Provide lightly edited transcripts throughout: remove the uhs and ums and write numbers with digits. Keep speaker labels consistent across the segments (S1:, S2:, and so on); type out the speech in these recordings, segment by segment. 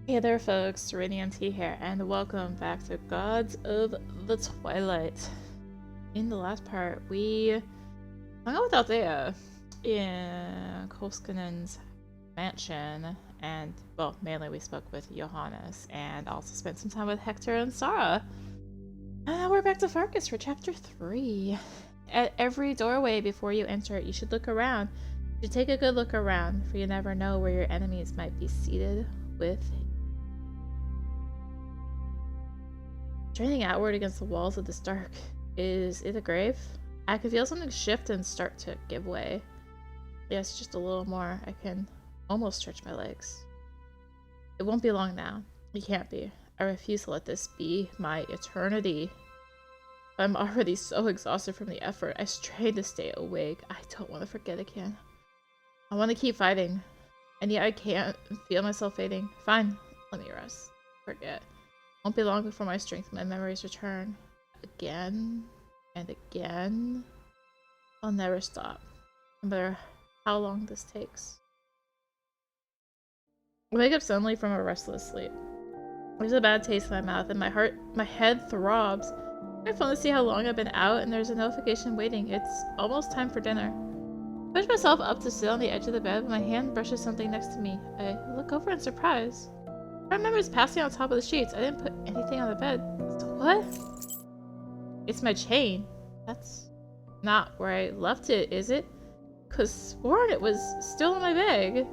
S1: Hey there folks, rinimt here, and welcome back to Gods of the Twilight. In the last part, we hung out with Althea in Koskinen's mansion, and, well, mainly we spoke with Johannes, and also spent some time with Hektor and Sarah. And now we're back to Farkas for chapter 3. At every doorway before you enter it, you should look around. You should take a good look around, for you never know where your enemies might be seated with Straining outward against the walls of this dark. Is it a grave? I can feel something shift and start to give way. Yes, just a little more. I can almost stretch my legs. It won't be long now. It can't be. I refuse to let this be my eternity. I'm already so exhausted from the effort. I strain to stay awake. I don't want to forget again. I want to keep fighting. And yet I can't feel myself fading. Fine. Let me rest. Forget. Won't be long before my strength and my memories return. Again and again. I'll never stop, no matter how long this takes. I wake up suddenly from a restless sleep. There's a bad taste in my mouth and my head throbs. My phone to see how long I've been out, and there's a notification waiting. It's almost time for dinner. I push myself up to sit on the edge of the bed, but my hand brushes something next to me. I look over in surprise. I remember it's passing on top of the sheets. I didn't put anything on the bed. So what? It's my chain. That's not where I left it, is it? Cause sworn it was still in my bag.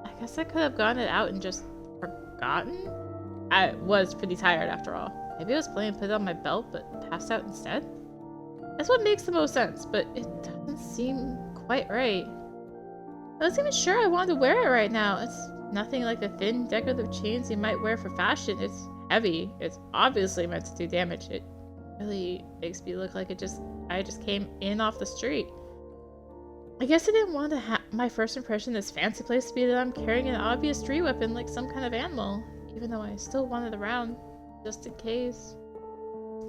S1: I guess I could have gotten it out and just forgotten. I was pretty tired after all. Maybe I was planning to put it on my belt but passed out instead? That's what makes the most sense, but it doesn't seem quite right. I wasn't even sure I wanted to wear it right now. It's nothing like the thin, decorative chains you might wear for fashion. It's heavy. It's obviously meant to do damage. It really makes me look like I just came in off the street. I guess I didn't want my first impression of this fancy place to be that I'm carrying an obvious street weapon like some kind of animal, even though I still wanted it around, just in case.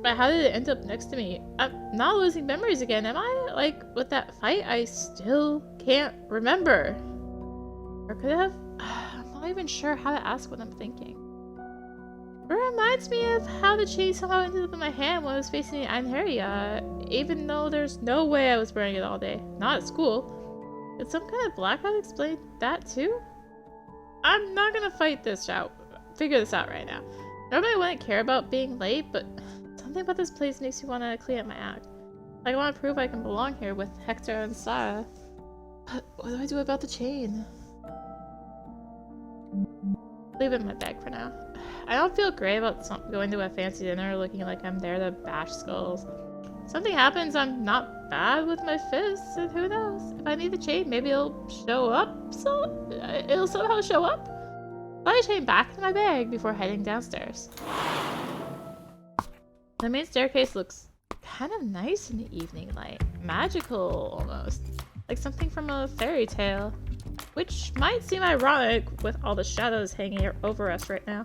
S1: But how did it end up next to me? I'm not losing memories again, am I? Like, with that fight, I still can't remember. Or could I have? I'm not even sure how to ask what I'm thinking. It reminds me of how the chain somehow ended up in my hand when I was facing the Einherja, even though there's no way I was wearing it all day. Not at school. Did some kind of blackout explain that too? I'm not gonna figure this out right now. Normally I wouldn't care about being late, but something about this place makes me want to clean up my act. Like I want to prove I can belong here with Hektor and Sarah. But what do I do about the chain? Leave it in my bag for now. I don't feel great about going to a fancy dinner looking like I'm there to bash skulls. If something happens, I'm not bad with my fists, and who knows? If I need the chain, maybe it'll show up. So it'll somehow show up. Put the chain back in my bag before heading downstairs. The main staircase looks kind of nice in the evening light. Magical, almost. Like something from a fairy tale. Which might seem ironic with all the shadows hanging over us right now.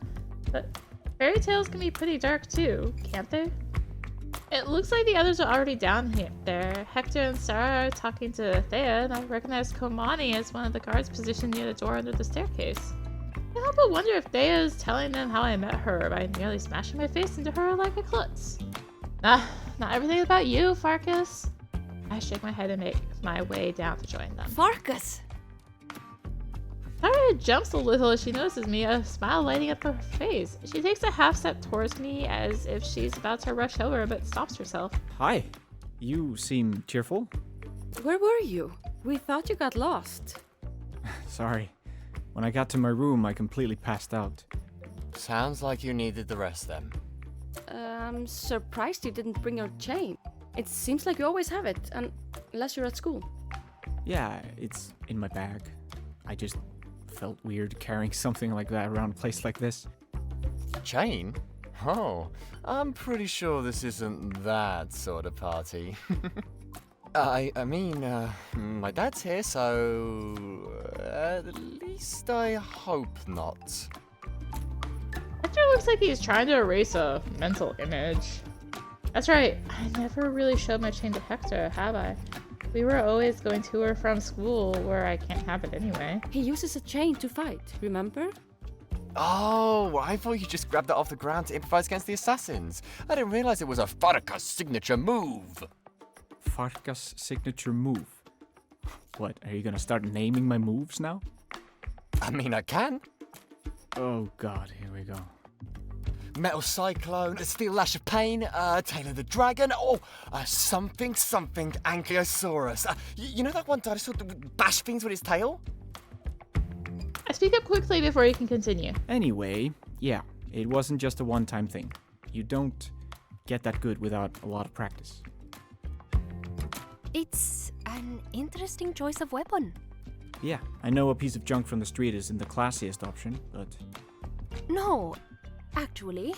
S1: But fairy tales can be pretty dark too, can't they? It looks like the others are already down there. Hektor and Sarah are talking to Althea, and I recognize Komani as one of the guards positioned near the door under the staircase. I can't help but wonder if Thea is telling them how I met her by nearly smashing my face into her like a klutz. Nah, not everything about you, Farkas. I shake my head and make my way down to join them.
S2: Farkas!
S1: Sarah jumps a little as she notices me, a smile lighting up her face. She takes a half step towards me as if she's about to rush over, but stops herself.
S3: Hi. You seem cheerful.
S2: Where were you? We thought you got lost.
S3: Sorry. When I got to my room, I completely passed out.
S4: Sounds like you needed the rest then.
S2: I'm surprised you didn't bring your chain. It seems like you always have it, unless you're at school.
S3: Yeah, it's in my bag. I just felt weird carrying something like that around a place like this.
S4: Chain? Oh, I'm pretty sure this isn't that sort of party. I mean, my dad's here, so at least I hope not.
S1: Hector looks like he's trying to erase a mental image. That's right, I never really showed my chain to Hektor, have I? We were always going to or from school, where I can't have it anyway.
S2: He uses a chain to fight, remember?
S4: Oh, I thought you just grabbed it off the ground to improvise against the assassins. I didn't realize it was a Farkas signature move.
S3: Farkas signature move. What, are you gonna start naming my moves now?
S4: I mean, I can.
S3: Oh god, here we go.
S4: Metal Cyclone, Steel Lash of Pain, Tail of the Dragon, something Ankylosaurus. You know that one dinosaur that would bash things with his tail?
S1: I speak up quickly before you can continue.
S3: Anyway, yeah, it wasn't just a one-time thing. You don't get that good without a lot of practice.
S5: It's an interesting choice of weapon.
S3: Yeah, I know a piece of junk from the street isn't the classiest option, but...
S5: No, actually,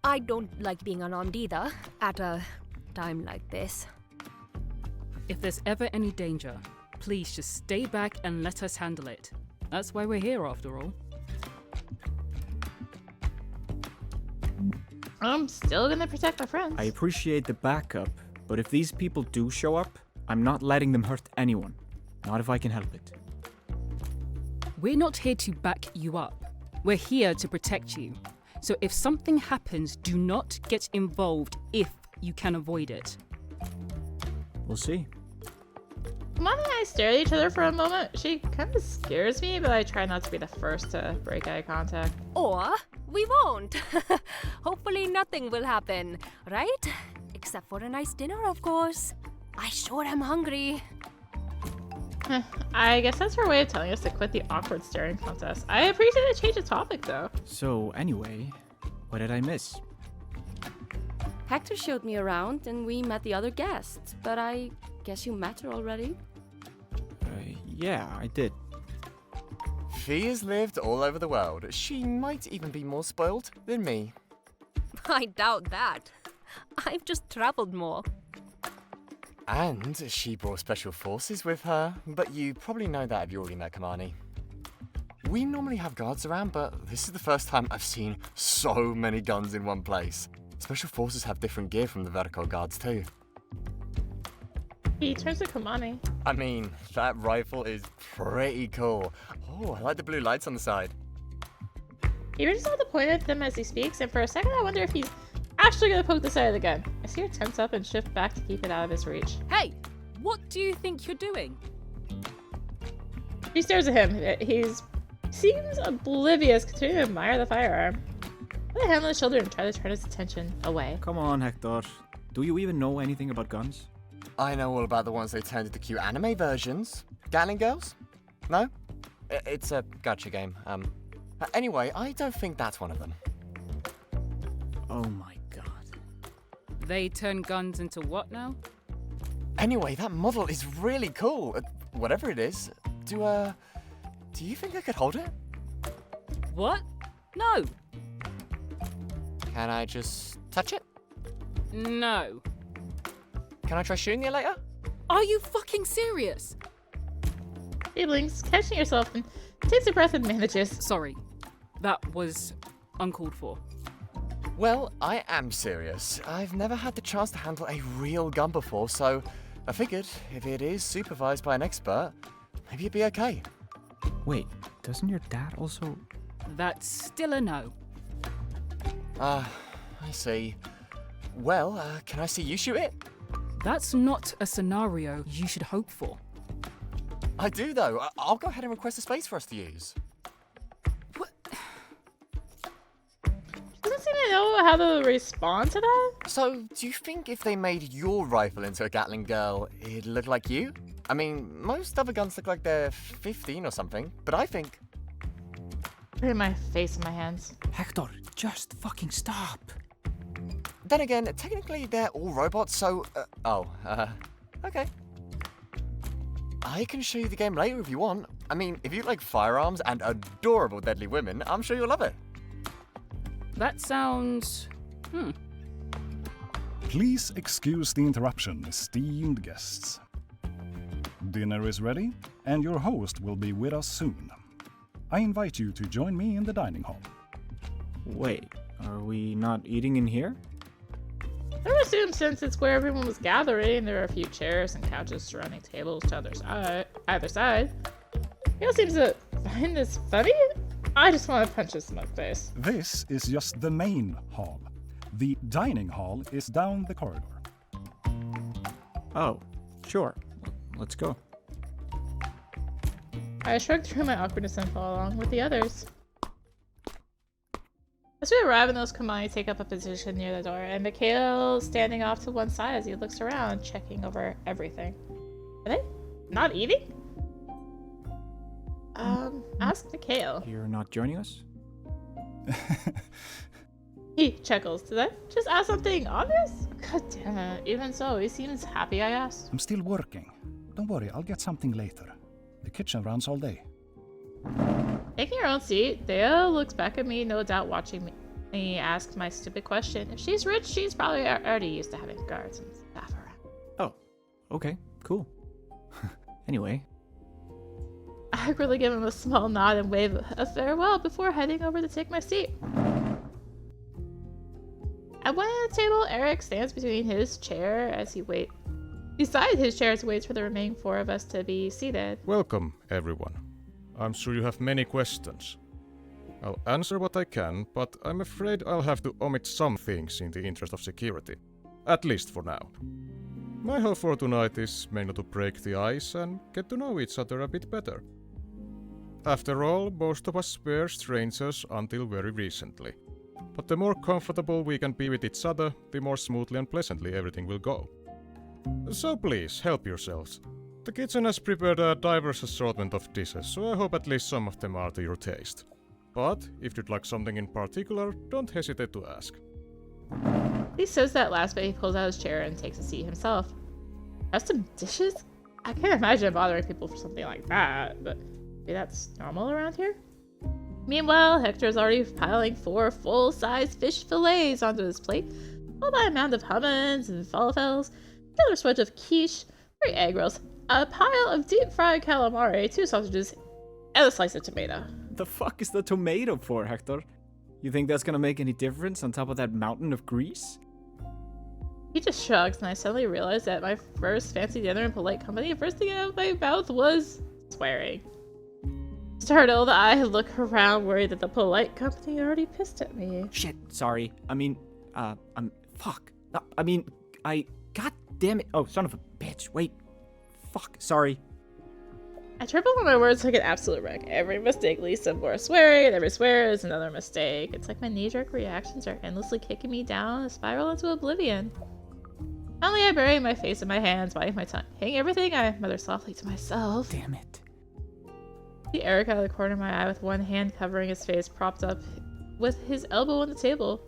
S5: I don't like being unarmed either, at a time like this.
S6: If there's ever any danger, please just stay back and let us handle it. That's why we're here, after all.
S1: I'm still gonna protect my friends.
S3: I appreciate the backup, but if these people do show up, I'm not letting them hurt anyone. Not if I can help it.
S6: We're not here to back you up. We're here to protect you. So if something happens, do not get involved if you can avoid it.
S3: We'll see.
S1: Mom and I stare at each other for a moment. She kind of scares me, but I try not to be the first to break eye contact.
S5: Or we won't. Hopefully nothing will happen, right? Except for a nice dinner, of course. I sure am hungry.
S1: I guess that's her way of telling us to quit the awkward staring contest. I appreciate the change of topic, though.
S3: So, anyway, what did I miss?
S2: Hector showed me around and we met the other guests, but I guess you met her already?
S3: Yeah, I did.
S4: She has lived all over the world. She might even be more spoiled than me.
S5: I doubt that. I've just traveled more.
S4: And she brought special forces with her, but you probably know that if you already met Kamani. We normally have guards around, but this is the first time I've seen so many guns in one place. Special forces have different gear from the vertical guards too.
S1: He turns to Kamani.
S4: I mean, that rifle is pretty cool. Oh, I like the blue lights on the side.
S1: He reaches out to point at them as he speaks, and for a second I wonder if he's actually gonna poke the side of the gun. I see her tense up and shift back to keep it out of his reach.
S6: Hey, what do you think you're doing?
S1: She stares at him. He seems oblivious, continuing to admire the firearm. I put a hand on his shoulder and try to turn his attention away.
S3: Come on, Hektor. Do you even know anything about guns?
S4: I know all about the ones they turned into cute anime versions. Gatling Girls? No? It's a gacha game. Anyway, I don't think that's one of them.
S3: Oh my god.
S6: They turn guns into what now?
S4: Anyway, that model is really cool. Whatever it is. Do you think I could hold it?
S6: What? No.
S4: Can I just touch it?
S6: No.
S4: Can I try shooting it later?
S6: Are you fucking serious?
S1: He blinks, catching herself, and takes a breath and manages.
S6: Sorry. That was uncalled for.
S4: Well, I am serious. I've never had the chance to handle a real gun before, so I figured if it is supervised by an expert, maybe it'd be okay.
S3: Wait, doesn't your dad also...
S6: That's still a no.
S4: I see. Well, can I see you shoot it?
S6: That's not a scenario you should hope for.
S4: I do, though. I'll go ahead and request a space for us to use.
S6: What?
S1: Doesn't seem to know how to respond to that.
S4: So, do you think if they made your rifle into a Gatling girl, it'd look like you? I mean, most other guns look like they're 15 or something, but I think...
S1: Putting my face in my hands.
S3: Hektor, just fucking stop.
S4: Then again, technically they're all robots, so... okay. I can show you the game later if you want. I mean, if you like firearms and adorable deadly women, I'm sure you'll love it.
S6: That sounds...
S7: Please excuse the interruption, esteemed guests. Dinner is ready, and your host will be with us soon. I invite you to join me in the dining hall.
S3: Wait, are we not eating in here?
S1: I would assume since it's where everyone was gathering, there are a few chairs and couches surrounding tables to either side. He all seems to find this funny. I just want to punch his smug face.
S7: This is just the main hall. The dining hall is down the corridor.
S3: Oh, sure. Let's go.
S1: I shrugged through my awkwardness and followed along with the others. As we arrive, and those Kamani take up a position near the door, and Mikhail standing off to one side as he looks around, checking over everything. Are they not eating? Ask Mikhail.
S3: You're not joining us?
S1: He chuckles. Did I just ask something obvious? God damn it. Even so, he seems happy I asked.
S7: I'm still working. Don't worry, I'll get something later. The kitchen runs all day.
S1: Taking her own seat, Thea looks back at me, no doubt watching me ask my stupid question. If she's rich, she's probably already used to having guards and staff around.
S3: Oh, okay, cool. Anyway.
S1: I awkwardly give him a small nod and wave a farewell before heading over to take my seat. At one end of the table, Erik stands beside his chair as he waits for the remaining four of us to be seated.
S8: Welcome, everyone. I'm sure you have many questions. I'll answer what I can, but I'm afraid I'll have to omit some things in the interest of security. At least for now. My hope for tonight is mainly to break the ice and get to know each other a bit better. After all, most of us were strangers until very recently. But the more comfortable we can be with each other, the more smoothly and pleasantly everything will go. So please, help yourselves. The kitchen has prepared a diverse assortment of dishes, so I hope at least some of them are to your taste. But if you'd like something in particular, don't hesitate to ask.
S1: He says that last, but he pulls out his chair and takes a seat himself. Custom dishes? I can't imagine bothering people for something like that, but maybe that's normal around here? Meanwhile, Hektor is already piling 4 full-size fish fillets onto his plate, followed by a mound of hummus and falafels, another swedge of quiche, 3 egg rolls, a pile of deep-fried calamari, 2 sausages, and a slice of tomato.
S3: The fuck is the tomato for, Hektor? You think that's gonna make any difference on top of that mountain of grease?
S1: He just shrugs, and I suddenly realized that my first fancy dinner in polite company, the first thing out of my mouth was swearing. Startled, I look around, worried that the polite company already pissed at me.
S3: Shit, sorry. Fuck. God damn it. Oh, son of a bitch. Wait. Fuck, sorry.
S1: I triple on my words like an absolute wreck. Every mistake leads to more swearing, and every swear is another mistake. It's like my knee-jerk reactions are endlessly kicking me down a spiral into oblivion. Finally, I bury my face in my hands, biting my tongue. Hating everything, I mutter softly to myself.
S3: Damn it.
S1: I see Erik out of the corner of my eye with one hand covering his face, propped up with his elbow on the table.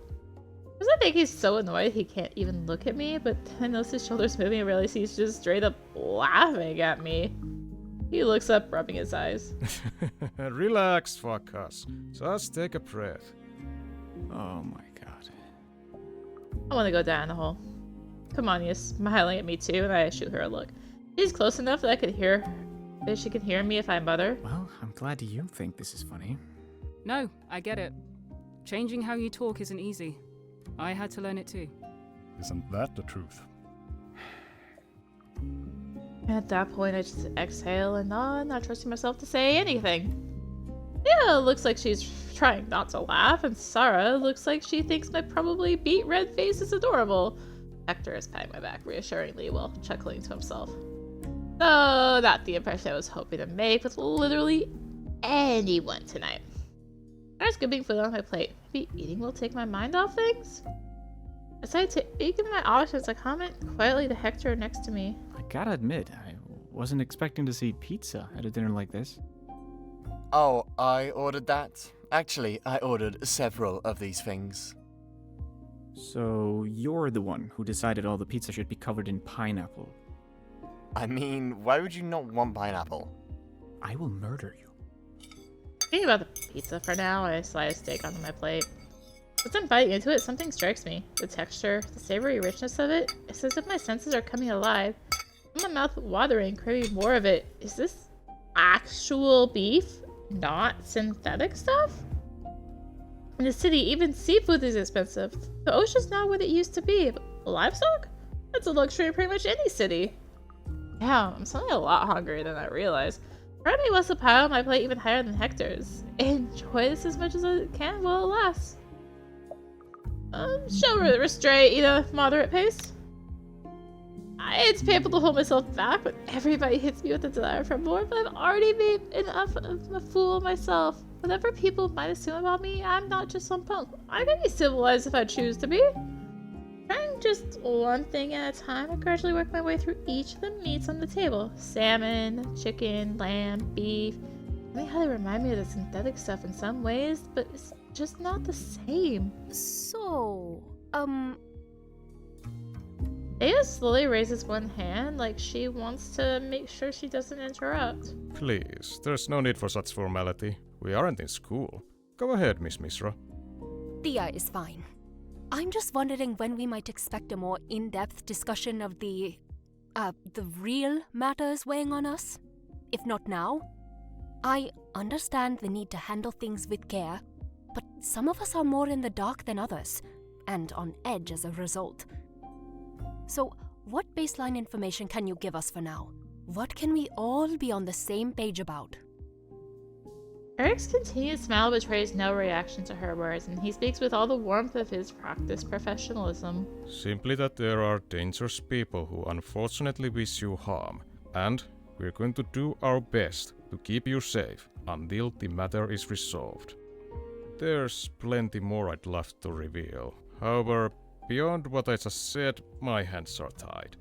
S1: Because I think he's so annoyed he can't even look at me, but then I notice his shoulders moving and realize he's just straight up laughing at me. He looks up, rubbing his eyes.
S8: Relax, Farkas. Just take a breath.
S3: Oh my god.
S1: I want to go down the hole. Come on, he's smiling at me too, and I shoot her a look. She's close enough that she can hear me if I mutter.
S3: Well, I'm glad you think this is funny.
S6: No, I get it. Changing how you talk isn't easy. I had to learn it too.
S7: Isn't that the truth?
S1: At that point, I just exhale and nod, not trusting myself to say anything. Yeah, looks like she's trying not to laugh, and Sarah looks like she thinks my probably beet red face is adorable. Hektor is patting my back reassuringly while chuckling to himself. Though not the impression I was hoping to make with literally anyone tonight. I scooping food on my plate. Maybe eating will take my mind off things? Aside to ignore my options, I comment quietly to Hektor next to me.
S3: I gotta admit, I wasn't expecting to see pizza at a dinner like this.
S4: Oh, I ordered that. Actually, I ordered several of these things.
S3: So you're the one who decided all the pizza should be covered in pineapple.
S4: I mean, why would you not want pineapple?
S3: I will murder you.
S1: Thinking about the pizza for now, I slide a steak onto my plate. As I'm biting into it, something strikes me. The texture, the savory richness of it. It's as if my senses are coming alive. My mouth watering, craving more of it. Is this actual beef, not synthetic stuff? In the city, even seafood is expensive. The ocean's not what it used to be, but livestock? That's a luxury in pretty much any city. Yeah, I'm suddenly a lot hungrier than I realized. Part of me wants to pile my plate even higher than Hektor's. Enjoy this as much as I can while it lasts. Show restraint, moderate pace. I hate to be able to hold myself back when everybody hits me with a desire for more, but I've already made enough of a fool of myself. Whatever people might assume about me, I'm not just some punk. I can be civilized if I choose to be. Trying just one thing at a time, I gradually work my way through each of the meats on the table. Salmon, chicken, lamb, beef. Funny how they remind me of the synthetic stuff in some ways, but it's just not the same.
S5: So,
S1: Aya slowly raises one hand like she wants to make sure she doesn't interrupt.
S8: Please, there's no need for such formality. We aren't in school. Go ahead, Miss Misra.
S5: Thea is fine. I'm just wondering when we might expect a more in-depth discussion of the real matters weighing on us. If not now. I understand the need to handle things with care, but some of us are more in the dark than others, and on edge as a result. So, what baseline information can you give us for now? What can we all be on the same page about?
S1: Erik's continued smile betrays no reaction to her words, and he speaks with all the warmth of his practiced professionalism.
S8: Simply that there are dangerous people who unfortunately wish you harm, and we're going to do our best to keep you safe until the matter is resolved. There's plenty more I'd love to reveal. However, beyond what I just said, my hands are tied.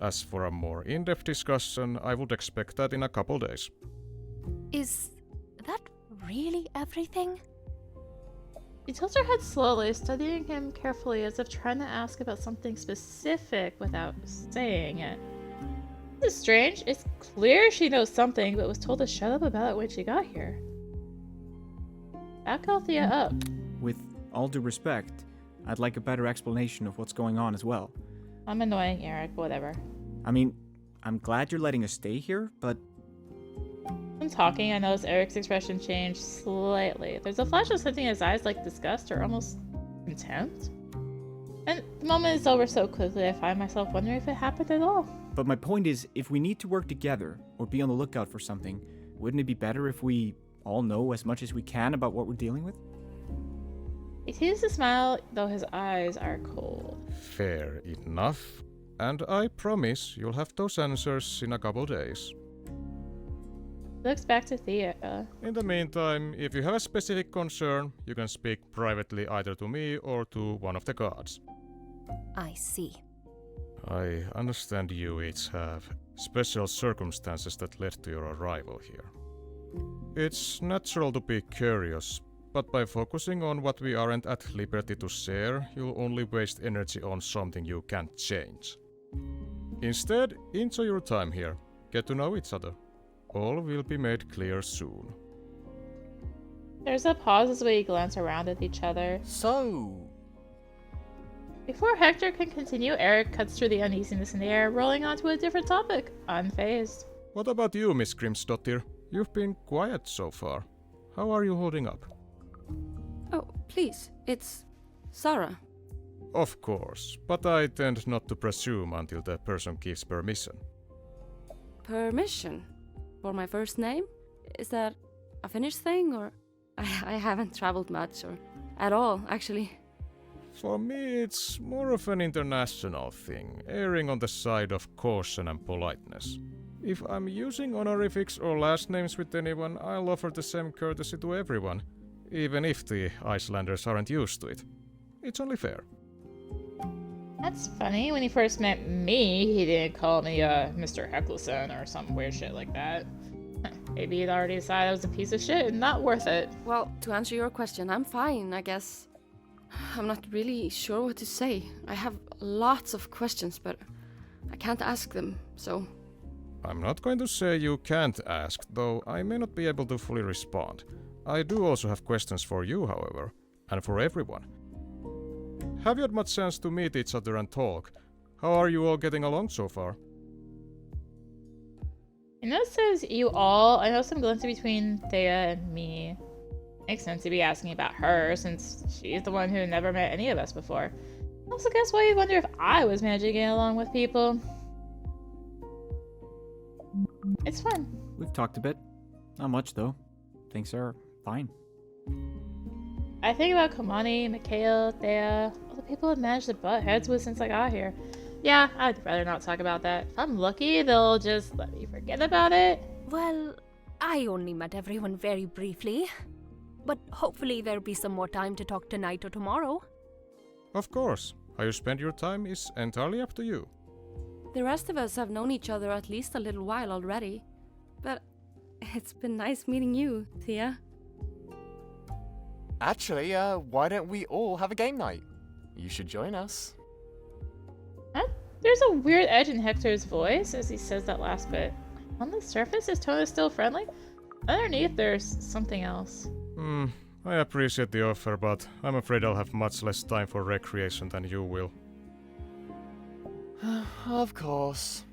S8: As for a more in-depth discussion, I would expect that in a couple days.
S5: Is that really everything?
S1: She tilts her head slowly, studying him carefully as if trying to ask about something specific without saying it. This is strange. It's clear she knows something, but was told to shut up about it when she got here. Back Althea up.
S3: With all due respect, I'd like a better explanation of what's going on as well.
S1: I'm annoying Erik, whatever.
S3: I mean, I'm glad you're letting us stay here, but...
S1: When talking, I notice Erik's expression change slightly. There's a flash of something in his eyes like disgust or almost contempt. And the moment is over so quickly I find myself wondering if it happened at all.
S3: But my point is, if we need to work together, or be on the lookout for something, wouldn't it be better if we all know as much as we can about what we're dealing with?
S1: He continues to smile, though his eyes are cold.
S8: Fair enough. And I promise you'll have those answers in a couple days.
S1: He looks back to Thea.
S8: In the meantime, if you have a specific concern, you can speak privately either to me or to one of the guards.
S5: I see.
S8: I understand you each have special circumstances that led to your arrival here. It's natural to be curious, but by focusing on what we aren't at liberty to share, you'll only waste energy on something you can't change. Instead, enjoy your time here. Get to know each other. All will be made clear soon.
S1: There's a pause as we glance around at each other.
S4: So,
S1: Before Hektor can continue, Erik cuts through the uneasiness in the air, rolling onto a different topic, unfazed.
S8: What about you, Miss Grimsdottir? You've been quiet so far. How are you holding up?
S2: Oh, please, it's Sarah.
S8: Of course, but I tend not to presume until the person gives permission.
S2: Permission? For my first name? Is that a Finnish thing, or... I haven't traveled much, or at all, actually.
S8: For me, it's more of an international thing, erring on the side of caution and politeness. If I'm using honorifics or last names with anyone, I'll offer the same courtesy to everyone, even if the Icelanders aren't used to it. It's only fair.
S1: That's funny. When he first met me, he didn't call me Mr. Heckelson or some weird shit like that. Maybe he'd already decided I was a piece of shit and not worth it.
S2: Well, to answer your question, I'm fine, I guess. I'm not really sure what to say. I have lots of questions, but I can't ask them, so...
S8: I'm not going to say you can't ask, though I may not be able to fully respond. I do also have questions for you, however, and for everyone. Have you had much chance to meet each other and talk? How are you all getting along so far?
S1: I know it says you all. I know some glimpses between Thea and me. Makes sense to be asking about her, since she's the one who never met any of us before. I also guess why you wonder if I was managing to get along with people. It's fun.
S3: We've talked a bit. Not much, though. Things are fine.
S1: I think about Komani, Mikhail, Thea, all the people I've managed to butt heads with since I got here. Yeah, I'd rather not talk about that. If I'm lucky, they'll just let me forget about it.
S5: Well, I only met everyone very briefly. But hopefully there'll be some more time to talk tonight or tomorrow.
S8: Of course. How you spend your time is entirely up to you.
S2: The rest of us have known each other at least a little while already. But it's been nice meeting you, Thea.
S4: Actually, why don't we all have a game night? You should join us.
S1: There's a weird edge in Hektor's voice as he says that last bit. On the surface, his tone is still friendly. Underneath, there's something else.
S8: I appreciate the offer, but I'm afraid I'll have much less time for recreation than you will.
S4: Of course.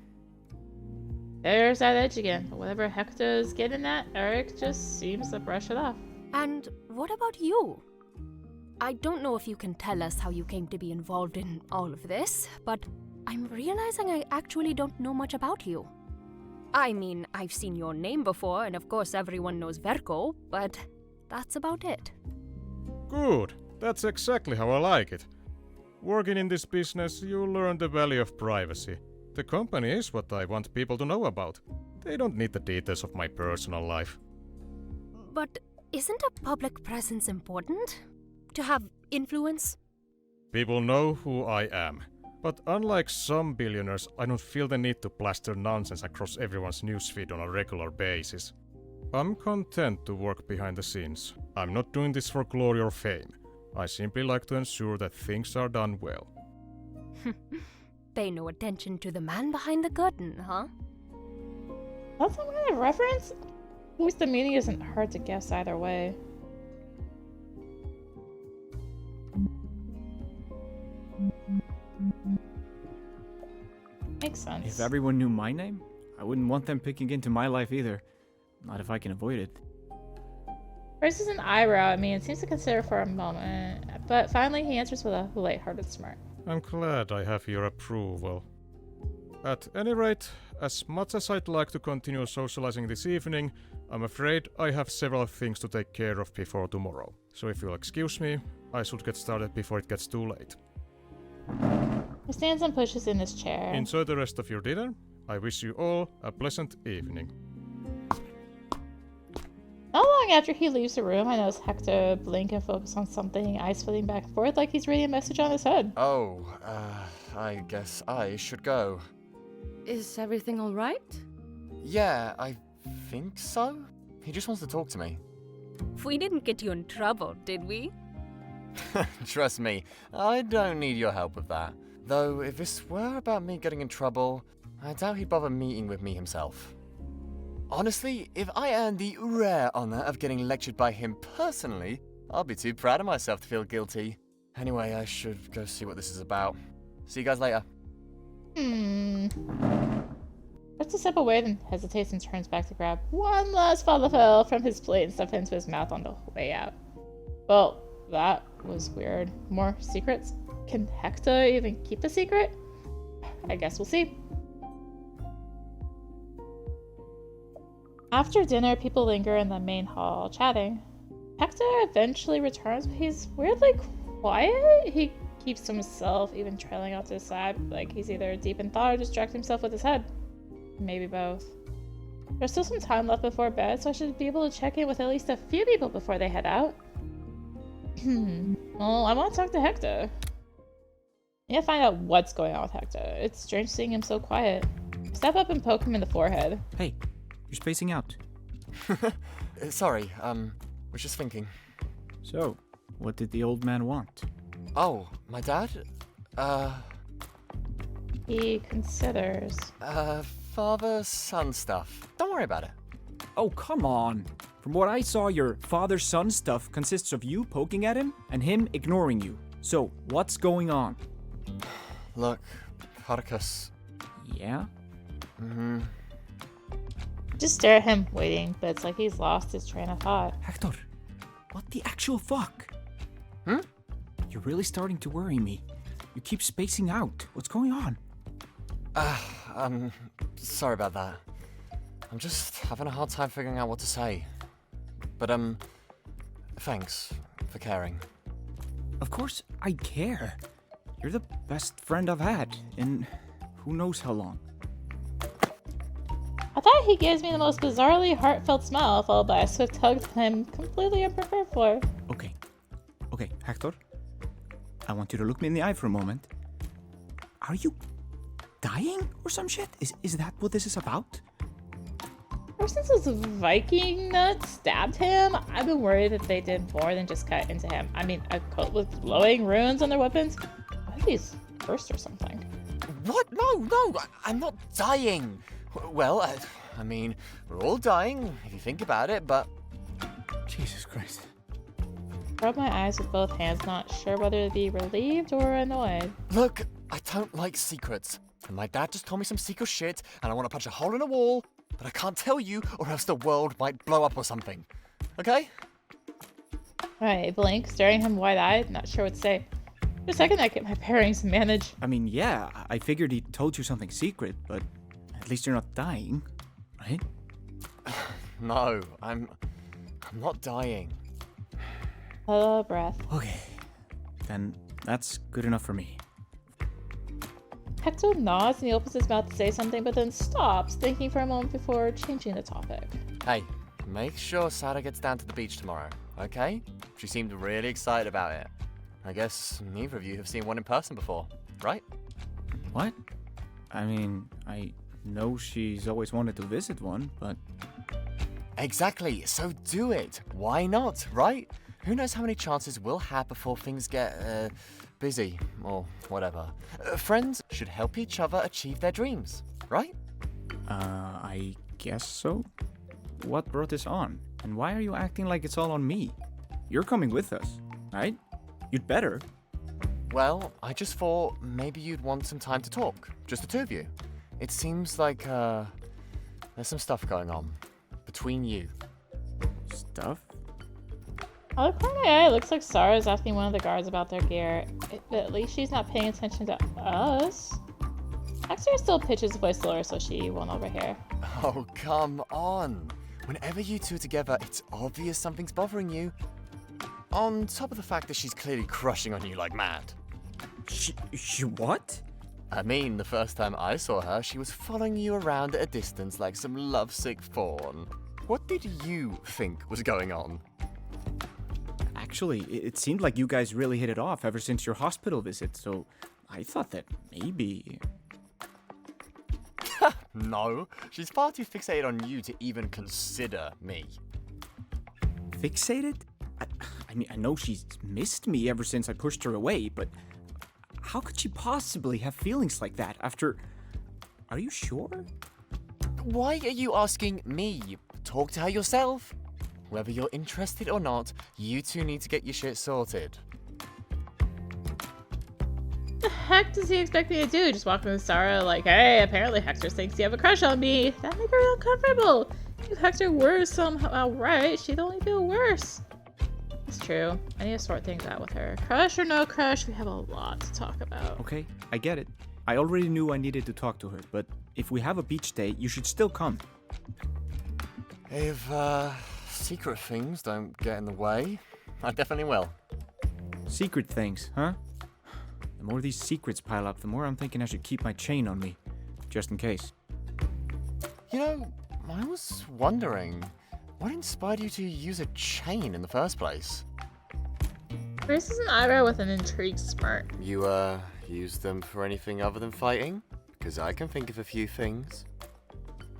S1: There's that edge again, but whatever Hektor's getting at, Erik just seems to brush it off.
S5: And what about you? I don't know if you can tell us how you came to be involved in all of this, but I'm realizing I actually don't know much about you. I mean, I've seen your name before, and of course everyone knows Verko, but that's about it.
S8: Good. That's exactly how I like it. Working in this business, you learn the value of privacy. The company is what I want people to know about. They don't need the details of my personal life.
S5: But isn't a public presence important? To have influence?
S8: People know who I am. But unlike some billionaires, I don't feel the need to plaster nonsense across everyone's newsfeed on a regular basis. I'm content to work behind the scenes. I'm not doing this for glory or fame. I simply like to ensure that things are done well.
S5: Pay no attention to the man behind the curtain, huh?
S1: That's some kind of reference? At least the meaning isn't hard to guess either way. Makes sense.
S3: If everyone knew my name, I wouldn't want them picking into my life either. Not if I can avoid it.
S1: Raises an eyebrow at me and seems to consider for a moment, but finally he answers with a light-hearted smirk.
S8: I'm glad I have your approval. At any rate, as much as I'd like to continue socializing this evening, I'm afraid I have several things to take care of before tomorrow. So if you'll excuse me, I should get started before it gets too late.
S1: He stands and pushes in his chair.
S8: Enjoy the rest of your dinner. I wish you all a pleasant evening.
S1: Not long after he leaves the room, I notice Hektor blink and focus on something, eyes flitting back and forth like he's reading a message on his head.
S4: Oh, I guess I should go.
S2: Is everything alright?
S4: Yeah, I think so. He just wants to talk to me.
S5: We didn't get you in trouble, did we?
S4: Trust me, I don't need your help with that. Though, if this were about me getting in trouble, I doubt he'd bother meeting with me himself. Honestly, if I earned the rare honor of getting lectured by him personally, I'll be too proud of myself to feel guilty. Anyway, I should go see what this is about. See you guys later.
S1: Just a step away, then hesitates and turns back to grab one last falafel from his plate and stuff it into his mouth on the way out. Well, that was weird. More secrets? Can Hektor even keep a secret? I guess we'll see. After dinner, people linger in the main hall, chatting. Hektor eventually returns, but he's weirdly quiet. He keeps to himself, even trailing off to the side, like he's either deep in thought or distracting himself with his head. Maybe both. There's still some time left before bed, so I should be able to check in with at least a few people before they head out. Well, I want to talk to Hektor. I need to find out what's going on with Hektor. It's strange seeing him so quiet. Step up and poke him in the forehead.
S3: Hey, you're spacing out.
S4: Sorry, was just thinking.
S3: So, what did the old man want?
S4: Oh, my dad?
S1: He considers.
S4: Father-son stuff. Don't worry about it.
S3: Oh, come on. From what I saw, your father-son stuff consists of you poking at him and him ignoring you. So, what's going on?
S4: Look, Farkas.
S3: Yeah?
S1: Just stare at him, waiting, but it's like he's lost his train of thought.
S3: Hektor, what the actual fuck? You're really starting to worry me. You keep spacing out. What's going on?
S4: Sorry about that. I'm just having a hard time figuring out what to say. But, thanks for caring.
S3: Of course I care. You're the best friend I've had in who knows how long.
S1: I thought he gives me the most bizarrely heartfelt smile, followed by a swift hug that I'm completely unprepared for.
S3: Okay, Hektor. I want you to look me in the eye for a moment. Are you dying or some shit? Is that what this is about?
S1: Ever since those Viking nuts stabbed him, I've been worried that they did more than just cut into him. I mean, a coat with glowing runes on their weapons? What are these cursed or something?
S4: What? No, I'm not dying. Well, I mean, we're all dying if you think about it, but...
S3: Jesus Christ.
S1: Rub my eyes with both hands, not sure whether to be relieved or annoyed.
S4: Look, I don't like secrets. And my dad just told me some secret shit, and I want to punch a hole in a wall, but I can't tell you, or else the world might blow up or something. Okay?
S1: I blink, staring at him wide-eyed, not sure what to say. For a second, I get my bearings and manage.
S3: I mean, yeah, I figured he told you something secret, but at least you're not dying, right?
S4: No, I'm not dying.
S1: A breath.
S3: Okay, then that's good enough for me.
S1: Hector nods and he opens his mouth to say something, but then stops, thinking for a moment before changing the topic.
S4: Hey, make sure Sarah gets down to the beach tomorrow, okay? She seemed really excited about it. I guess neither of you have seen one in person before, right?
S3: What? I mean, I know she's always wanted to visit one, but...
S4: Exactly, so do it. Why not, right? Who knows how many chances we'll have before things get, busy, or whatever. Friends should help each other achieve their dreams, right?
S3: I guess so. What brought this on? And why are you acting like it's all on me? You're coming with us, right? You'd better.
S4: Well, I just thought maybe you'd want some time to talk, just the two of you. It seems like, there's some stuff going on between you.
S3: Stuff?
S1: Out of the corner of my eye, it looks like Sarah's asking one of the guards about their gear. At least she's not paying attention to us. Hector still pitches his voice lower so she won't overhear.
S4: Oh, come on. Whenever you two are together, it's obvious something's bothering you. On top of the fact that she's clearly crushing on you like mad.
S3: She what?
S4: I mean, the first time I saw her, she was following you around at a distance like some lovesick fawn. What did you think was going on?
S3: Actually, it seemed like you guys really hit it off ever since your hospital visit, so I thought that maybe...
S4: No, she's far too fixated on you to even consider me.
S3: Fixated? I mean, I know she's missed me ever since I pushed her away, but how could she possibly have feelings like that after... Are you sure?
S4: Why are you asking me? Talk to her yourself. Whether you're interested or not, you two need to get your shit sorted.
S1: What the heck does he expect me to do? Just walk in with Sarah like, hey, apparently Hector thinks you have a crush on me. That'd make her real uncomfortable. If Hector were somehow right, she'd only feel worse. It's true. I need to sort things out with her. Crush or no crush, we have a lot to talk about.
S3: Okay, I get it. I already knew I needed to talk to her, but if we have a beach day, you should still come.
S4: If, secret things don't get in the way, I definitely will.
S3: Secret things, huh? The more these secrets pile up, the more I'm thinking I should keep my chain on me, just in case.
S4: You know, I was wondering, what inspired you to use a chain in the first place?
S1: Raises an eyebrow with an intrigued smirk.
S4: You, use them for anything other than fighting? Because I can think of a few things.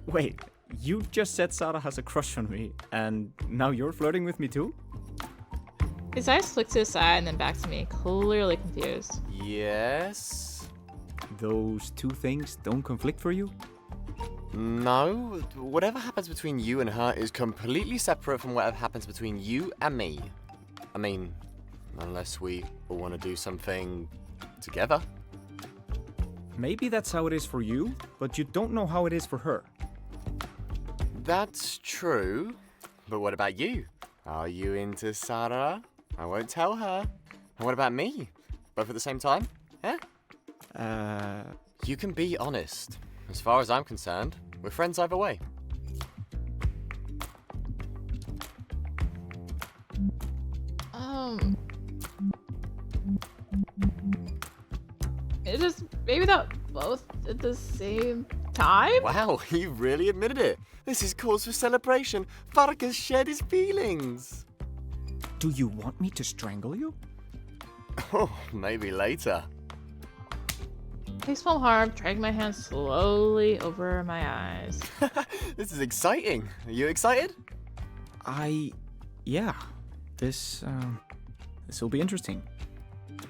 S3: Wait, you just said Sarah has a crush on me, and now you're flirting with me too?
S1: His eyes flick to his side and then back to me, clearly confused.
S4: Yes?
S3: Those two things don't conflict for you?
S4: No, whatever happens between you and her is completely separate from whatever happens between you and me. I mean, unless we all want to do something together.
S3: Maybe that's how it is for you, but you don't know how it is for her.
S4: That's true, but what about you? Are you into Sarah? I won't tell her. And what about me? Both at the same time? Yeah? You can be honest. As far as I'm concerned, we're friends either way.
S1: It's just maybe not both at the same time?
S4: Wow, you really admitted it. This is cause for celebration. Farkas shared his feelings.
S3: Do you want me to strangle you?
S4: Oh, maybe later.
S1: Facepalm harm, dragging my hand slowly over my eyes.
S4: This is exciting. Are you excited?
S3: Yeah. This will be interesting.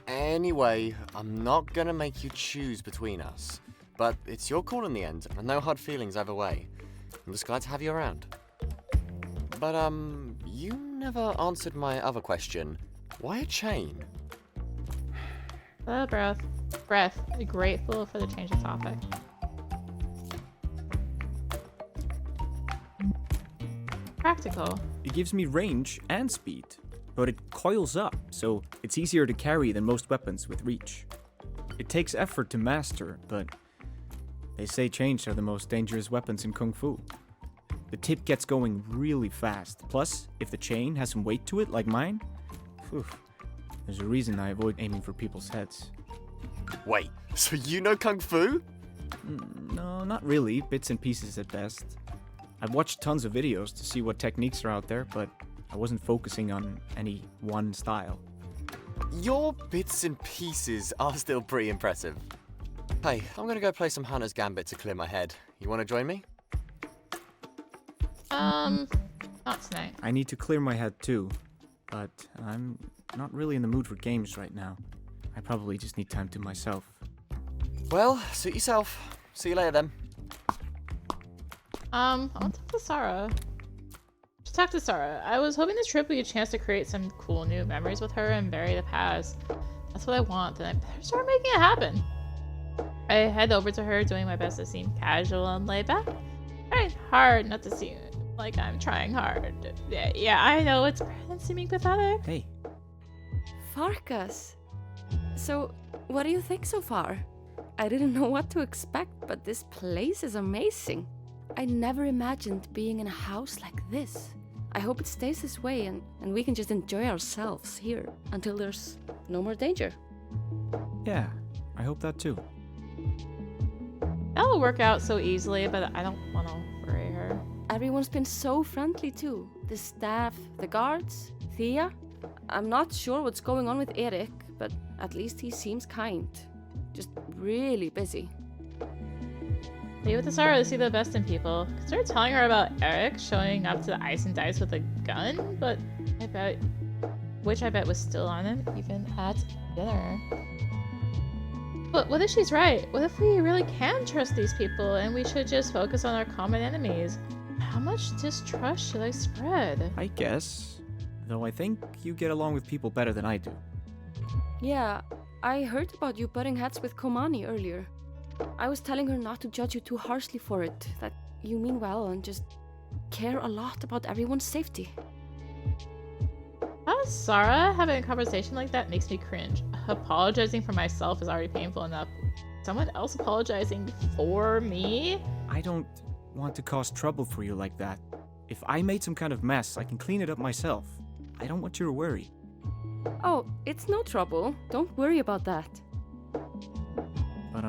S4: Anyway, I'm not gonna make you choose between us. But it's your call in the end, and no hard feelings either way. I'm just glad to have you around. But, you never answered my other question. Why a chain?
S1: Breath. Grateful for the change of topic. Practical.
S3: It gives me range and speed, but it coils up, so it's easier to carry than most weapons with reach. It takes effort to master, but they say chains are the most dangerous weapons in Kung Fu. The tip gets going really fast. Plus, if the chain has some weight to it, like mine, there's a reason I avoid aiming for people's heads.
S4: Wait, so you know Kung Fu?
S3: No, not really. Bits and pieces at best. I've watched tons of videos to see what techniques are out there, but I wasn't focusing on any one style.
S4: Your bits and pieces are still pretty impressive. Hey, I'm gonna go play some Hunter's Gambit to clear my head. You wanna join me?
S1: Not tonight.
S3: I need to clear my head too, but I'm not really in the mood for games right now. I probably just need time to myself.
S4: Well, suit yourself. See you later then.
S1: I want to talk to Sarah. Just talk to Sarah. I was hoping this trip would be a chance to create some cool new memories with her and bury the past. That's what I want, and I better start making it happen. I head over to her, doing my best to seem casual and laid back. Trying hard not to seem like I'm trying hard. Yeah, I know it's better than seeming pathetic.
S3: Hey.
S2: Farkas. So, what do you think so far? I didn't know what to expect, but this place is amazing. I never imagined being in a house like this. I hope it stays this way and we can just enjoy ourselves here until there's no more danger.
S3: Yeah, I hope that too.
S1: That'll work out so easily, but I don't want to worry her.
S2: Everyone's been so friendly too. The staff, the guards, Thea. I'm not sure what's going on with Erik, but at least he seems kind. Just really busy.
S1: Leave it to Sarah to see the best in people. Consider telling her about Erik showing up to the ice and dice with a gun, but I bet was still on him even at dinner. But what if she's right? What if we really can trust these people and we should just focus on our common enemies? How much distrust should I spread?
S3: I guess. Though I think you get along with people better than I do.
S2: Yeah, I heard about you butting heads with Komani earlier. I was telling her not to judge you too harshly for it, that you mean well and just care a lot about everyone's safety.
S1: Sarah having a conversation like that makes me cringe. Apologizing for myself is already painful enough. Someone else apologizing for me?
S3: I don't want to cause trouble for you like that. If I made some kind of mess, I can clean it up myself. I don't want you to worry.
S2: Oh, it's no trouble. Don't worry about that.
S3: But,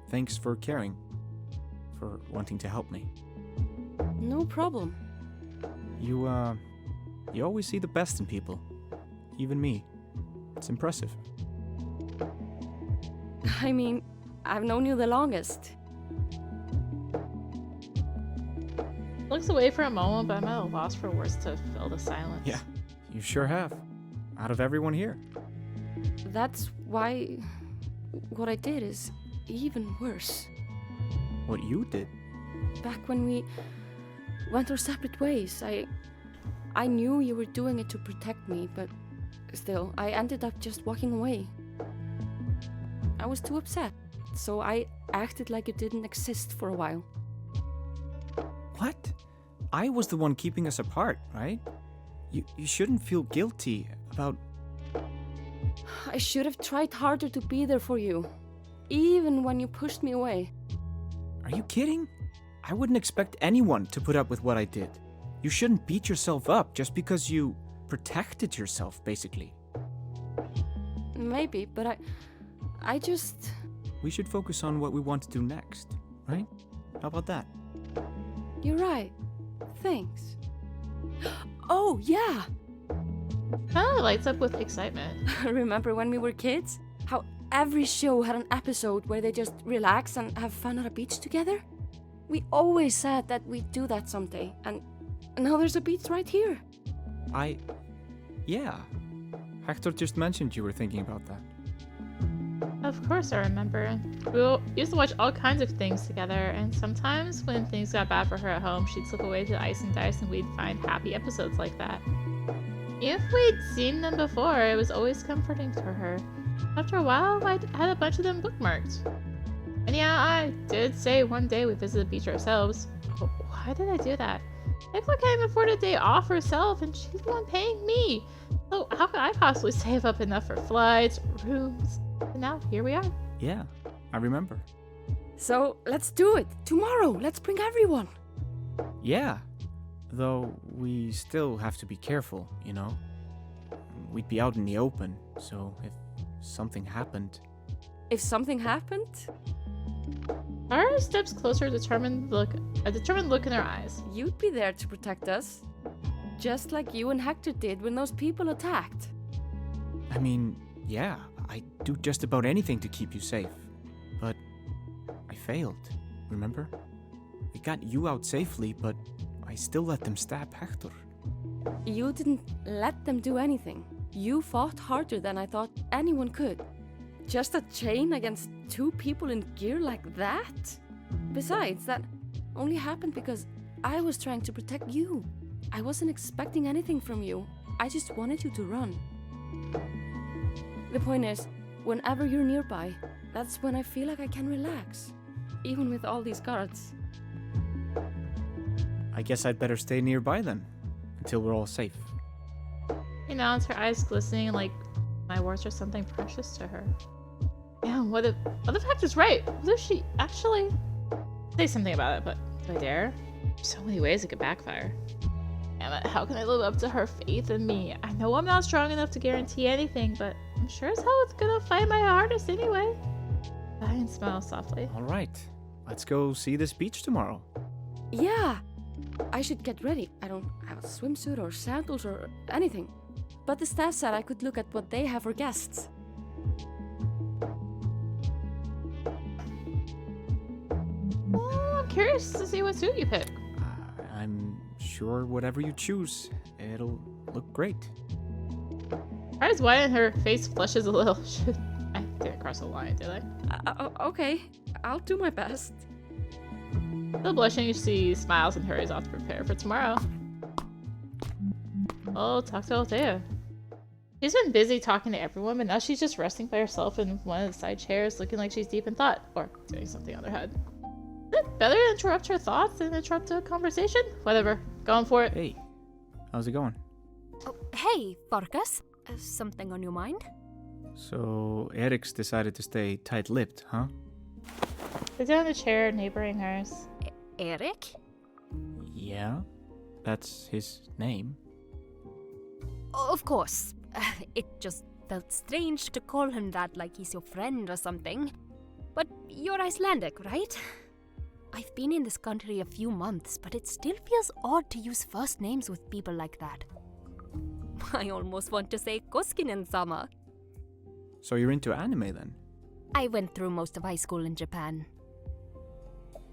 S3: thanks for caring. For wanting to help me.
S2: No problem.
S3: You always see the best in people. Even me. It's impressive.
S2: I mean, I've known you the longest.
S1: Looks away for a moment, but I'm at a loss for words to fill the silence.
S3: Yeah, you sure have. Out of everyone here.
S2: That's why what I did is even worse.
S3: What you did?
S2: Back when we went our separate ways, I knew you were doing it to protect me, but still, I ended up just walking away. I was too upset, so I acted like you didn't exist for a while.
S3: What? I was the one keeping us apart, right? You shouldn't feel guilty about...
S2: I should have tried harder to be there for you, even when you pushed me away.
S3: Are you kidding? I wouldn't expect anyone to put up with what I did. You shouldn't beat yourself up just because you protected yourself, basically.
S2: Maybe, but I just...
S3: We should focus on what we want to do next, right? How about that?
S2: You're right. Thanks. Oh, yeah!
S1: Kinda lights up with excitement.
S2: Remember when we were kids? How every show had an episode where they just relax and have fun at a beach together? We always said that we'd do that someday, and now there's a beach right here.
S3: Yeah. Hektor just mentioned you were thinking about that.
S1: Of course I remember. We used to watch all kinds of things together, and sometimes when things got bad for her at home, she'd slip away to Ice and Dice and we'd find happy episodes like that. If we'd seen them before, it was always comforting to her. After a while, I had a bunch of them bookmarked. And yeah, I did say one day we visited the beach ourselves. But why did I do that? Hektor can't afford a day off herself, and she's the one paying me. So how could I possibly save up enough for flights, rooms? And now, here we are.
S3: Yeah, I remember.
S2: So, let's do it. Tomorrow, let's bring everyone.
S3: Yeah. Though, we still have to be careful, you know? We'd be out in the open, so if something happened...
S2: If something happened?
S1: Farah steps closer, a determined look in her eyes.
S2: You'd be there to protect us. Just like you and Hektor did when those people attacked.
S3: I mean, yeah, I'd do just about anything to keep you safe. But I failed, remember? We got you out safely, but I still let them stab Hektor.
S2: You didn't let them do anything. You fought harder than I thought anyone could. Just a chain against two people in gear like that? Besides, that only happened because I was trying to protect you. I wasn't expecting anything from you. I just wanted you to run. The point is, whenever you're nearby, that's when I feel like I can relax. Even with all these guards.
S3: I guess I'd better stay nearby then, until we're all safe.
S1: She nods, her eyes glistening like my words are something precious to her. Damn, what if Hektor's right? What if she actually... Say something about it, but do I dare? There's so many ways it could backfire. Damn it, how can I live up to her faith in me? I know I'm not strong enough to guarantee anything, but I'm sure as hell it's gonna fight my hardest anyway. I smile softly.
S3: Alright, let's go see this beach tomorrow.
S2: Yeah! I should get ready. I don't have a swimsuit or sandals or anything. But the staff said I could look at what they have for guests.
S1: I'm curious to see what suit you pick.
S3: I'm sure whatever you choose, it'll look great.
S1: Her eyes widen and her face flushes a little. I didn't cross the line, did I?
S2: Okay, I'll do my best.
S1: Still blushing, she smiles and hurries off to prepare for tomorrow. Oh, talk to Althea. She's been busy talking to everyone, but now she's just resting by herself in one of the side chairs, looking like she's deep in thought, or doing something on her head. Is it better to interrupt her thoughts than interrupt a conversation? Whatever, going for it.
S3: Hey, how's it going?
S5: Oh, hey, Farkas. Something on your mind?
S3: So, Erik's decided to stay tight-lipped, huh?
S1: Sit down in a chair neighboring hers.
S5: Erik?
S3: Yeah, that's his name.
S5: Of course. It just felt strange to call him that like he's your friend or something. But you're Icelandic, right? I've been in this country a few months, but it still feels odd to use first names with people like that. I almost want to say Koskinen-sama.
S3: So you're into anime then?
S5: I went through most of high school in Japan.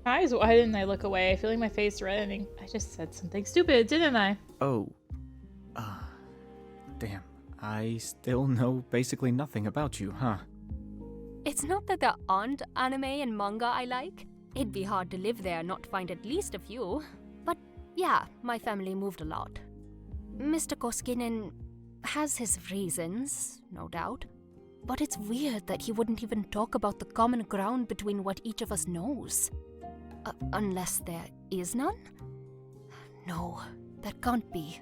S1: My eyes widen and I look away, feeling my face reddening. I just said something stupid, didn't I?
S3: Oh. Damn. I still know basically nothing about you, huh?
S5: It's not that there aren't anime and manga I like. It'd be hard to live there and not find at least a few. But yeah, my family moved a lot. Mr. Koskinen has his reasons, no doubt. But it's weird that he wouldn't even talk about the common ground between what each of us knows. Unless there is none? No, there can't be.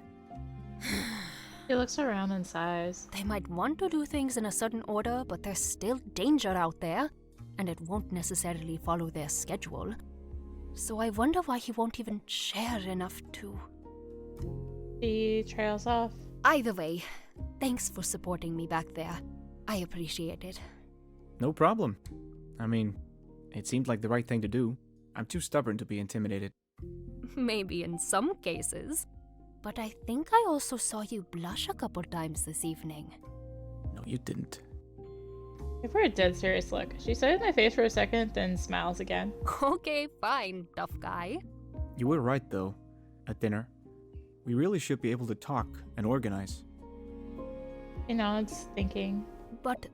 S1: He looks around and sighs.
S5: They might want to do things in a certain order, but there's still danger out there, and it won't necessarily follow their schedule. So I wonder why he won't even share enough to...
S1: He trails off.
S5: Either way, thanks for supporting me back there. I appreciate it.
S3: No problem. I mean, it seemed like the right thing to do. I'm too stubborn to be intimidated.
S5: Maybe in some cases. But I think I also saw you blush a couple times this evening.
S3: No, you didn't.
S1: Give her a dead serious look. She studied my face for a second, then smiles again.
S5: Okay, fine, tough guy.
S3: You were right, though. At dinner. We really should be able to talk and organize.
S1: She nods, thinking.
S5: But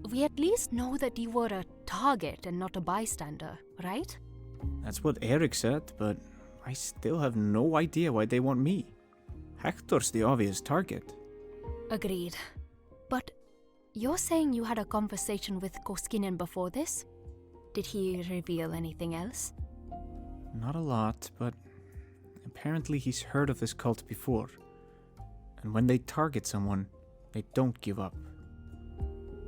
S5: we at least know that you were a target and not a bystander, right?
S3: That's what Erik said, but I still have no idea why they want me. Hektor's the obvious target.
S5: Agreed. But you're saying you had a conversation with Koskinen before this? Did he reveal anything else?
S3: Not a lot, but apparently he's heard of this cult before. And when they target someone, they don't give up.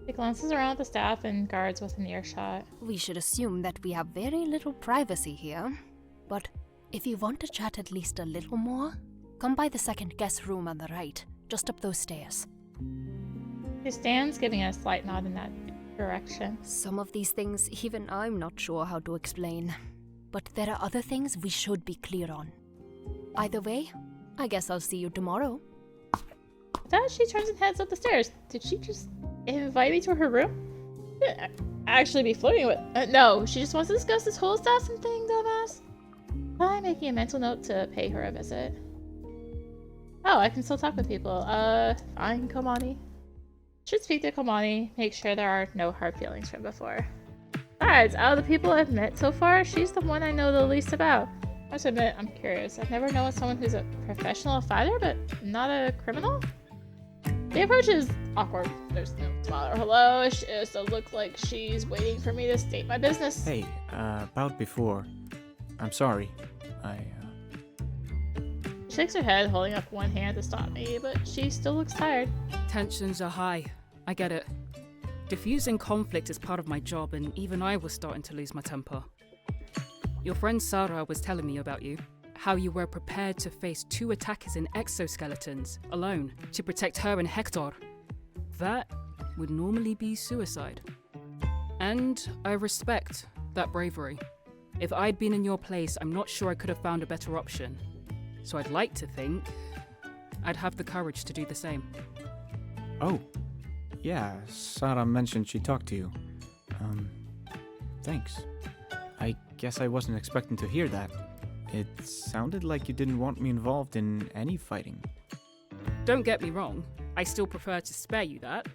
S1: She glances around at the staff and guards within earshot.
S5: We should assume that we have very little privacy here. But if you want to chat at least a little more, come by the second guest room on the right, just up those stairs.
S1: She stands, giving a slight nod in that direction.
S5: Some of these things even I'm not sure how to explain. But there are other things we should be clear on. Either way, I guess I'll see you tomorrow.
S1: As she turns and heads up the stairs, did she just invite me to her room? Actually be flirting with... no, she just wants to discuss this whole assassin thing, dumbass. I'm making a mental note to pay her a visit. Oh, I can still talk with people. Fine, Komani. Should speak to Komani, make sure there are no hard feelings from before. Besides, out of the people I've met so far, she's the one I know the least about. I must admit, I'm curious. I've never known someone who's a professional fighter, but not a criminal? The approach is awkward. There's no smile or hello. She just looks like she's waiting for me to state my business.
S3: Hey, about before. I'm sorry.
S1: She shakes her head, holding up one hand to stop me, but she still looks tired.
S6: Tensions are high. I get it. Diffusing conflict is part of my job, and even I was starting to lose my temper. Your friend Sarah was telling me about you. How you were prepared to face 2 attackers in exoskeletons, alone, to protect her and Hektor. That would normally be suicide. And I respect that bravery. If I'd been in your place, I'm not sure I could have found a better option. So I'd like to think I'd have the courage to do the same.
S3: Oh. Yeah, Sarah mentioned she talked to you. Thanks. I guess I wasn't expecting to hear that. It sounded like you didn't want me involved in any fighting.
S6: Don't get me wrong, I still prefer to spare you that.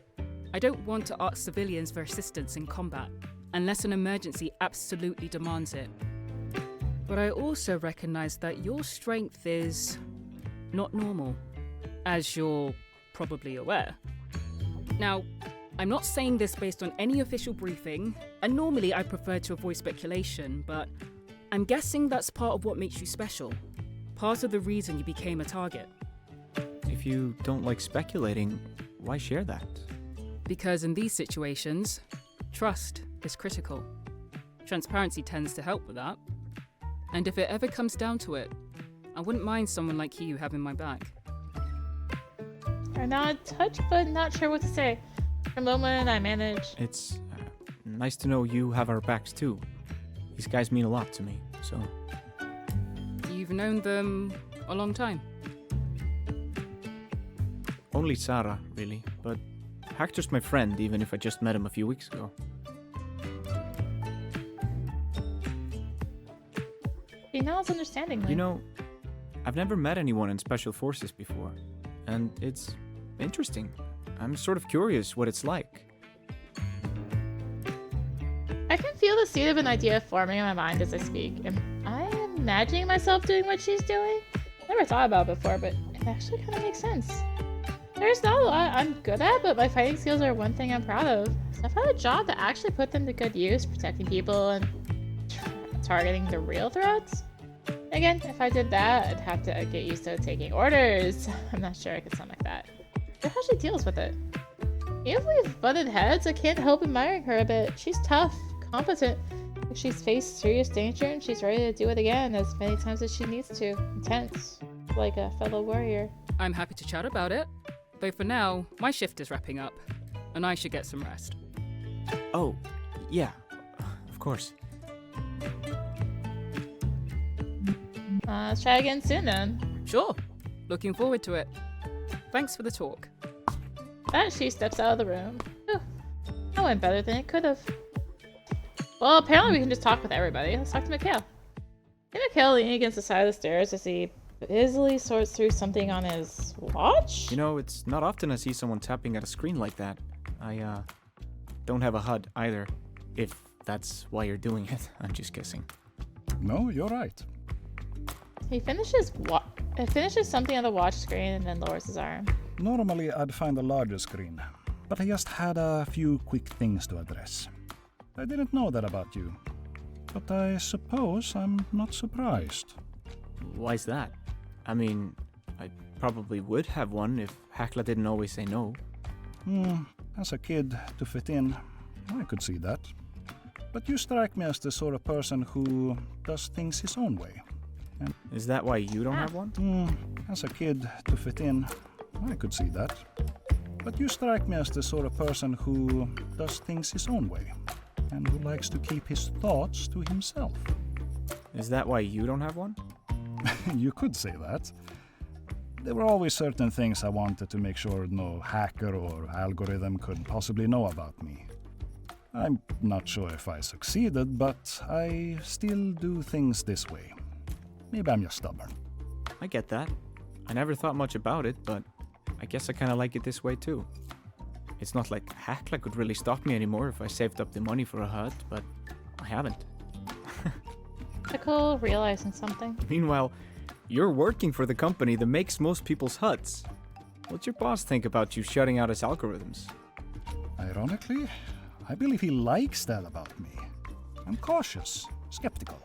S6: I don't want to ask civilians for assistance in combat, unless an emergency absolutely demands it. But I also recognize that your strength is not normal, as you're probably aware. Now, I'm not saying this based on any official briefing, and normally I prefer to avoid speculation, but I'm guessing that's part of what makes you special. Part of the reason you became a target.
S3: If you don't like speculating, why share that?
S6: Because in these situations, trust is critical. Transparency tends to help with that. And if it ever comes down to it, I wouldn't mind someone like you having my back.
S1: I nod, touched, but not sure what to say. For a moment, I manage.
S3: It's nice to know you have our backs too. These guys mean a lot to me, so...
S6: You've known them a long time?
S3: Only Sarah, really, but Hektor's my friend, even if I just met him a few weeks ago.
S1: She nods understandingly.
S3: You know, I've never met anyone in Special Forces before, and it's interesting. I'm sort of curious what it's like.
S1: I can feel the seed of an idea forming in my mind as I speak. Am I imagining myself doing what she's doing? Never thought about it before, but it actually kind of makes sense. There's not a lot I'm good at, but my fighting skills are one thing I'm proud of. So I've had a job to actually put them to good use, protecting people and targeting the real threats. Again, if I did that, I'd have to get used to taking orders. I'm not sure I could sound like that. But how she deals with it. Even if we've butted heads, I can't help admiring her a bit. She's tough, competent. If she's faced serious danger and she's ready to do it again as many times as she needs to. Intense, like a fellow warrior.
S6: I'm happy to chat about it. Though for now, my shift is wrapping up, and I should get some rest.
S3: Oh, yeah, of course.
S1: Let's try again soon then.
S6: Sure. Looking forward to it. Thanks for the talk.
S1: That she steps out of the room. Whew. That went better than it could have. Well, apparently we can just talk with everybody. Let's talk to Mikhail. See Mikhail leaning against the side of the stairs as he busily sorts through something on his watch?
S3: You know, it's not often I see someone tapping at a screen like that. I, don't have a HUD either. If that's why you're doing it. I'm just guessing.
S7: No, you're right.
S1: He finishes something on the watch screen and then lowers his arm.
S7: Normally I'd find a larger screen, but I just had a few quick things to address. I didn't know that about you, but I suppose I'm not surprised.
S3: Why's that? I mean, I probably would have one if Hektor didn't always say no.
S7: As a kid, to fit in, I could see that. But you strike me as the sort of person who does things his own way.
S3: Is that why you don't have one?
S7: As a kid, to fit in, I could see that. But you strike me as the sort of person who does things his own way, and who likes to keep his thoughts to himself.
S3: Is that why you don't have one?
S7: You could say that. There were always certain things I wanted to make sure no hacker or algorithm could possibly know about me. I'm not sure if I succeeded, but I still do things this way. Maybe I'm just stubborn.
S3: I get that. I never thought much about it, but I guess I kind of like it this way too. It's not like Hektor could really stop me anymore if I saved up the money for a HUD, but I haven't.
S1: Nicole realizing something.
S3: Meanwhile, you're working for the company that makes most people's HUDs. What's your boss think about you shutting out his algorithms?
S7: Ironically, I believe he likes that about me. I'm cautious, skeptical.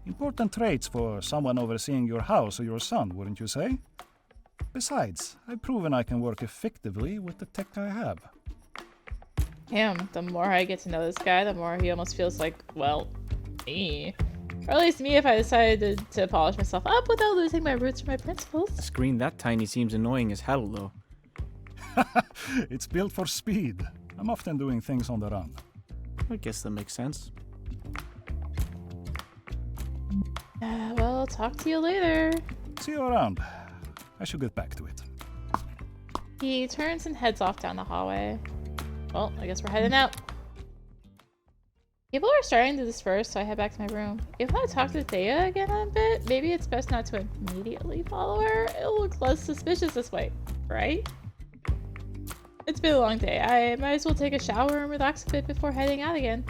S7: Important traits for someone overseeing your house or your son, wouldn't you say? Besides, I've proven I can work effectively with the tech I have.
S1: Damn, the more I get to know this guy, the more he almost feels like, well, me. Or at least me if I decided to polish myself up without losing my roots or my principles.
S3: A screen that tiny seems annoying as hell, though.
S7: It's built for speed. I'm often doing things on the run.
S3: I guess that makes sense.
S1: Well, talk to you later.
S7: See you around. I should get back to it.
S1: He turns and heads off down the hallway. Well, I guess we're heading out. People are starting to disperse, so I head back to my room. If I talk to Thea again a bit, maybe it's best not to immediately follow her. It'll look less suspicious this way, right? It's been a long day. I might as well take a shower and relax a bit before heading out again.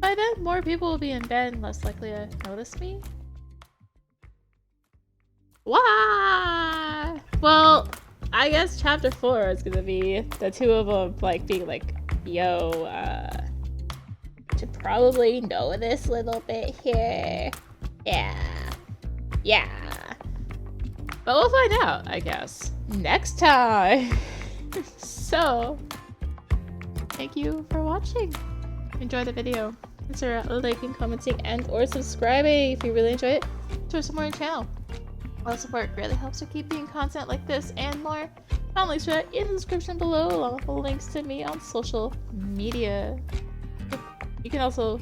S1: By then, more people will be in bed and less likely to notice me. Why? Well, I guess chapter 4 is gonna be the two of them like being like, yo, should probably know this little bit here. Yeah. But we'll find out, I guess, next time. So, thank you for watching. Enjoy the video. Consider liking, commenting, and or subscribing if you really enjoy it to some more on the channel. All the support greatly helps to keep doing content like this and more. Found links for that in the description below, along with the links to me on social media. You can also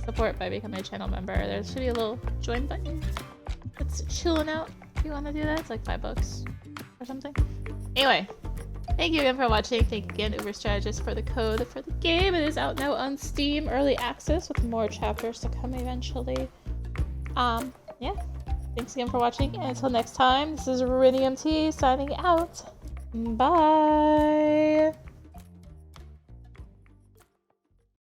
S1: support by becoming a channel member. There should be a little join button. It's chilling out if you want to do that. It's like $5 or something. Anyway, thank you again for watching. Thank you again, Uber Strategist, for the code for the game. It is out now on Steam Early Access with more chapters to come eventually. Yeah. Thanks again for watching, and until next time, this is rinimt signing out. Bye!